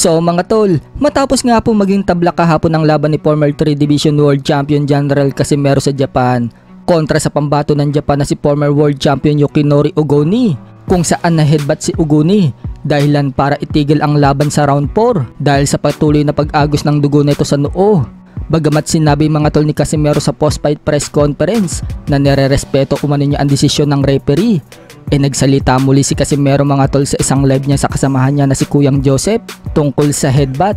So mga tol, matapos nga po maging tabla kahapon ang laban ni former 3 Division World Champion General Casimero sa Japan kontra sa pambato ng Japan na si former World Champion Yukinori Ogoni, kung saan na-headbutt si Ogoni dahilan para itigil ang laban sa round 4 dahil sa patuloy na pag-agos ng dugo nito sa noo. Bagamat sinabi mga tol ni Casimero sa post-fight press conference na nire-respeto umano niya ang desisyon ng referee, nagsalita muli si Casimero mga tol sa isang live niya sa kasamahan niya na si Kuyang Joseph tungkol sa headbutt.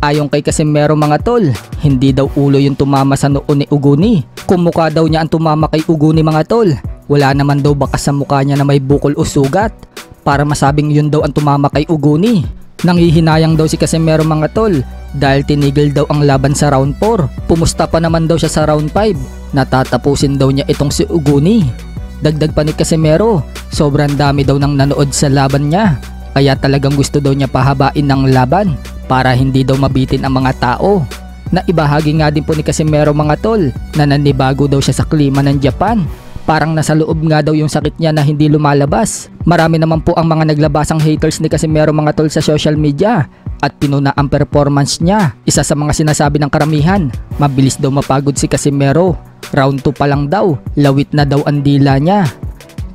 Ayon kay Casimero mga tol, hindi daw ulo yung tumama sa noo ni Ogoni. Kung mukha daw niya ang tumama kay Ogoni mga tol, wala naman daw bakas sa mukha niya na may bukol o sugat para masabing yun daw ang tumama kay Ogoni. Nanghihinayang daw si Casimero mga tol dahil tinigil daw ang laban sa round 4. Pumusta pa naman daw siya sa round 5. Natatapusin daw niya itong si Ogoni. Dagdag pa ni Casimero, sobrang dami daw nang nanood sa laban niya, kaya talagang gusto daw niya pahabain ng laban para hindi daw mabitin ang mga tao. Naibahagi nga din po ni Casimero mga tol na nanibago daw siya sa klima ng Japan. Parang nasa loob nga daw yung sakit niya na hindi lumalabas. Marami naman po ang mga naglabasang haters ni Casimero mga tol sa social media at pinuna ang performance niya. Isa sa mga sinasabi ng karamihan, mabilis daw mapagod si Casimero. Round 2 pa lang daw, lawit na daw ang dila niya.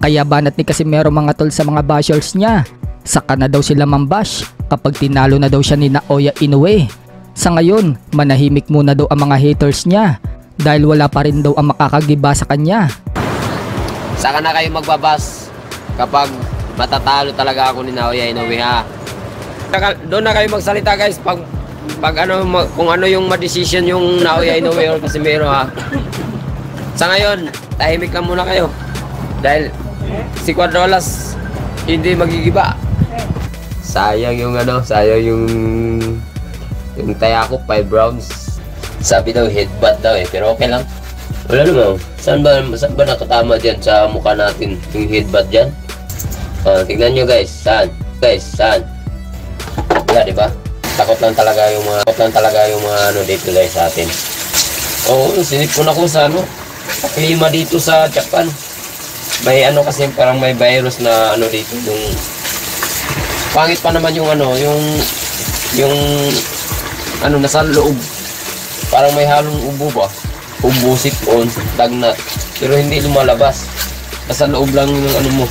Kaya banat ni Casimero mga tol sa mga bashers niya. Saka na daw sila mambash kapag tinalo na daw siya ni Naoya Inoue. Sa ngayon, manahimik muna daw ang mga haters niya dahil wala pa rin daw ang makakagiba sa kanya. Saka na kayo magbabas kapag matatalo talaga ako ni Naoya Inoue ha. Doon na kayo magsalita guys pag ano, kung ano yung ma-decision yung Naoya Inoue or Casimero ha. Sa ngayon, tahimik lang muna kayo dahil si Cuadrolas hindi magigiba. Sayang yung ano, sayang yung tayakok 5 rounds. Sabi daw headbutt daw pero okay lang. Wala naman. Saan ba nakatama dyan sa mukha natin yung headbutt dyan? Tignan nyo guys, saan? Guys, saan? Yeah, diba? Takot lang talaga yung mga ano dito guys sa atin. Oo, sinipon ako sa ano, sa klima dito sa Japan. May ano kasi parang may virus na ano dito yung pangit pa naman yung ano, yung ano nasa loob. Parang may halong ubo ba? Ubo, sipon, dagnat. Pero hindi lumalabas. Nasa loob lang yung ano mo.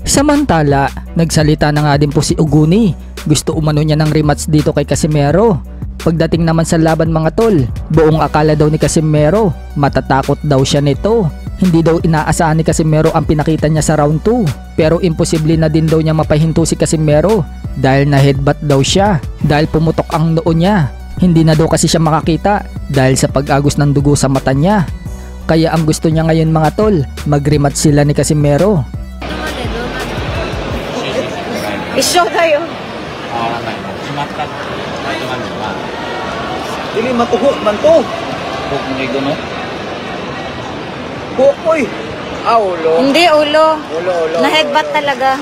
Samantala, nagsalita na nga din po si Ogoni. Gusto umano niya ng rematch dito kay Casimero. Pagdating naman sa laban mga tol, buong akala daw ni Casimero, matatakot daw siya nito. Hindi daw inaasahan ni Casimero ang pinakita niya sa round 2. Pero imposible na din daw niya mapahinto si Casimero dahil na headbutt daw siya dahil pumutok ang noo niya. Hindi na daw kasi siya makakita dahil sa pag-agos ng dugo sa mata niya. Kaya ang gusto niya ngayon mga tol, mag-rematch sila ni Casimero. Isyo tayo. Dili matuhok man to. Huk mo ito no? Huk mo eh. Ulo. Hindi, ulo. Ulo. Na-headbutt talaga.